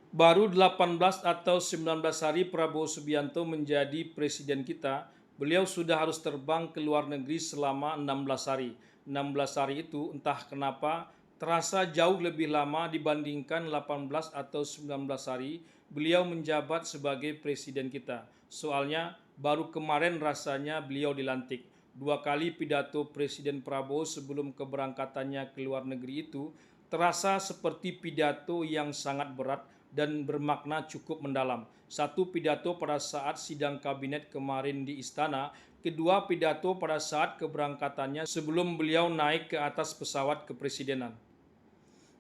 Baru 18 atau 19 hari Prabowo Subianto menjadi presiden kita, beliau sudah harus terbang ke luar negeri selama 16 hari. 16 hari itu entah kenapa terasa jauh lebih lama dibandingkan 18 atau 19 hari beliau menjabat sebagai presiden kita. Soalnya baru kemarin rasanya beliau dilantik. Dua kali pidato Presiden Prabowo sebelum keberangkatannya ke luar negeri itu terasa seperti pidato yang sangat berat dan bermakna cukup mendalam. Satu pidato pada saat sidang kabinet kemarin di istana, kedua pidato pada saat keberangkatannya sebelum beliau naik ke atas pesawat kepresidenan.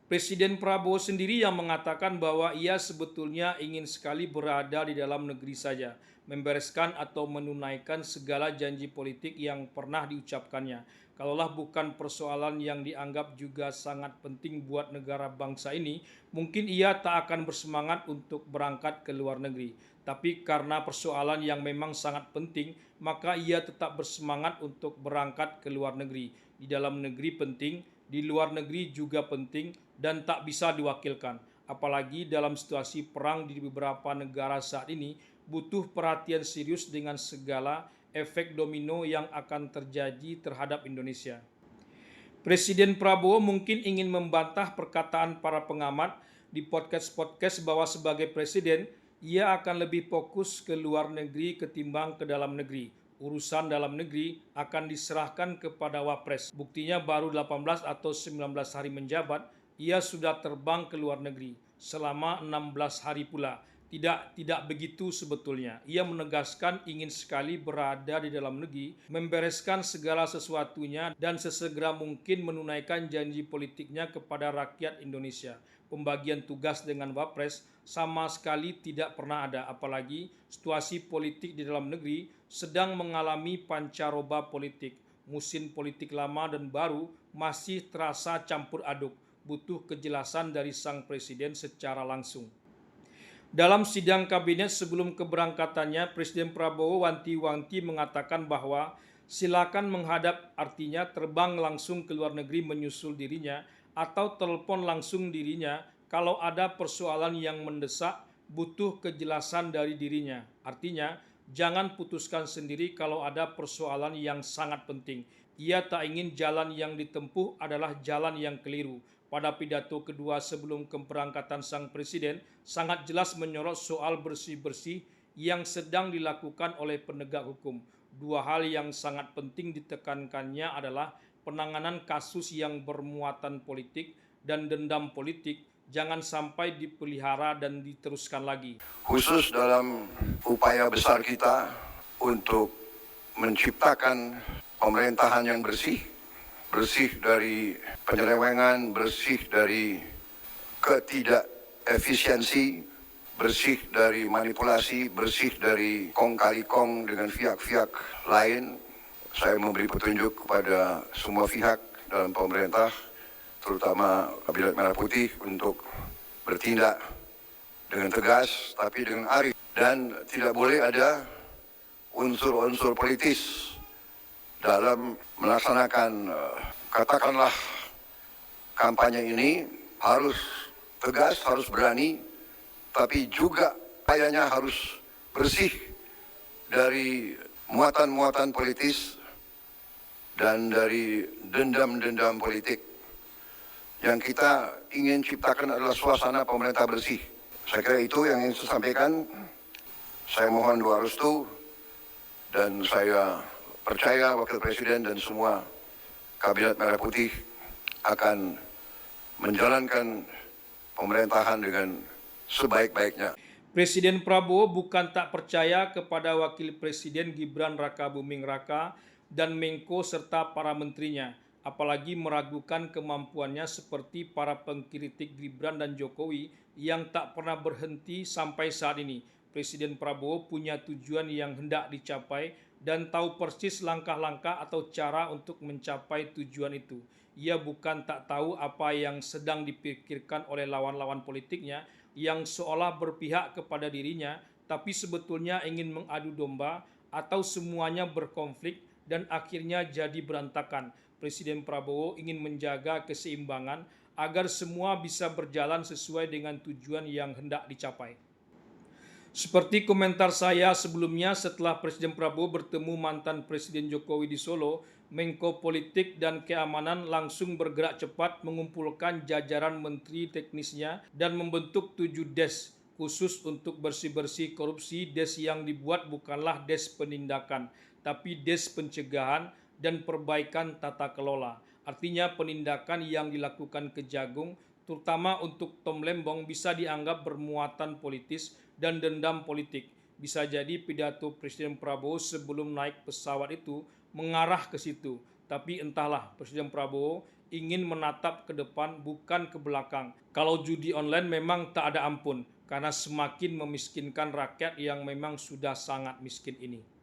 Presiden Prabowo sendiri yang mengatakan bahwa ia sebetulnya ingin sekali berada di dalam negeri saja, membereskan atau menunaikan segala janji politik yang pernah diucapkannya. Kalaulah bukan persoalan yang dianggap juga sangat penting buat negara bangsa ini, mungkin ia tak akan bersemangat untuk berangkat ke luar negeri. Tapi karena persoalan yang memang sangat penting, maka ia tetap bersemangat untuk berangkat ke luar negeri. Di dalam negeri penting, di luar negeri juga penting dan tak bisa diwakilkan. Apalagi dalam situasi perang di beberapa negara saat ini butuh perhatian serius dengan segala efek domino yang akan terjadi terhadap Indonesia. Presiden Prabowo mungkin ingin membantah perkataan para pengamat di podcast-podcast bahwa sebagai presiden ia akan lebih fokus ke luar negeri ketimbang ke dalam negeri. Urusan dalam negeri akan diserahkan kepada Wapres. Buktinya baru 18 atau 19 hari menjabat, ia sudah terbang ke luar negeri selama 16 hari pula. Tidak begitu sebetulnya. Ia menegaskan ingin sekali berada di dalam negeri, membereskan segala sesuatunya dan sesegera mungkin menunaikan janji politiknya kepada rakyat Indonesia. Pembagian tugas dengan Wapres sama sekali tidak pernah ada, apalagi situasi politik di dalam negeri sedang mengalami pancaroba politik. Musim politik lama dan baru masih terasa campur aduk, butuh kejelasan dari sang presiden secara langsung. Dalam sidang kabinet sebelum keberangkatannya, Presiden Prabowo wanti-wanti mengatakan bahwa silakan menghadap, artinya terbang langsung ke luar negeri menyusul dirinya atau telepon langsung dirinya kalau ada persoalan yang mendesak butuh kejelasan dari dirinya. Artinya, jangan putuskan sendiri kalau ada persoalan yang sangat penting. Ia tak ingin jalan yang ditempuh adalah jalan yang keliru. Pada pidato kedua sebelum keberangkatan sang presiden, sangat jelas menyorot soal bersih-bersih yang sedang dilakukan oleh penegak hukum. Dua hal yang sangat penting ditekankannya adalah penanganan kasus yang bermuatan politik dan dendam politik jangan sampai dipelihara dan diteruskan lagi. Khusus dalam upaya besar kita untuk menciptakan pemerintahan yang bersih dari penyelewengan, bersih dari ketidakefisiensi, bersih dari manipulasi, bersih dari kong kali kong dengan pihak-pihak lain. Saya memberi petunjuk kepada semua pihak dalam pemerintah, terutama Kabinet Merah Putih, untuk bertindak dengan tegas tapi dengan arif, dan tidak boleh ada unsur-unsur politis dalam melaksanakan katakanlah kampanye ini. Harus tegas, harus berani, tapi juga kayaknya harus bersih dari muatan-muatan politis dan dari dendam-dendam politik. Yang kita ingin ciptakan adalah suasana pemerintah bersih. Saya kira itu yang ingin saya sampaikan. Saya mohon doa restu dan saya percaya Wakil Presiden dan semua Kabinet Merah Putih akan menjalankan pemerintahan dengan sebaik-baiknya. Presiden Prabowo bukan tak percaya kepada Wakil Presiden Gibran Rakabuming Raka dan Menko serta para menterinya, apalagi meragukan kemampuannya seperti para pengkritik Gibran dan Jokowi yang tak pernah berhenti sampai saat ini. Presiden Prabowo punya tujuan yang hendak dicapai dan tahu persis langkah-langkah atau cara untuk mencapai tujuan itu. Ia bukan tak tahu apa yang sedang dipikirkan oleh lawan-lawan politiknya yang seolah berpihak kepada dirinya, tapi sebetulnya ingin mengadu domba atau semuanya berkonflik dan akhirnya jadi berantakan. Presiden Prabowo ingin menjaga keseimbangan agar semua bisa berjalan sesuai dengan tujuan yang hendak dicapai. Seperti komentar saya sebelumnya setelah Presiden Prabowo bertemu mantan Presiden Jokowi di Solo, Menko Politik dan Keamanan langsung bergerak cepat mengumpulkan jajaran menteri teknisnya dan membentuk 7 des khusus untuk bersih-bersih korupsi. Des yang dibuat bukanlah des penindakan, tapi des pencegahan dan perbaikan tata kelola. Artinya penindakan yang dilakukan Kejagung, terutama untuk Tom Lembong, bisa dianggap bermuatan politis dan dendam politik. Bisa jadi pidato Presiden Prabowo sebelum naik pesawat itu mengarah ke situ. Tapi entahlah, Presiden Prabowo ingin menatap ke depan bukan ke belakang. Kalau judi online memang tak ada ampun, karena semakin memiskinkan rakyat yang memang sudah sangat miskin ini.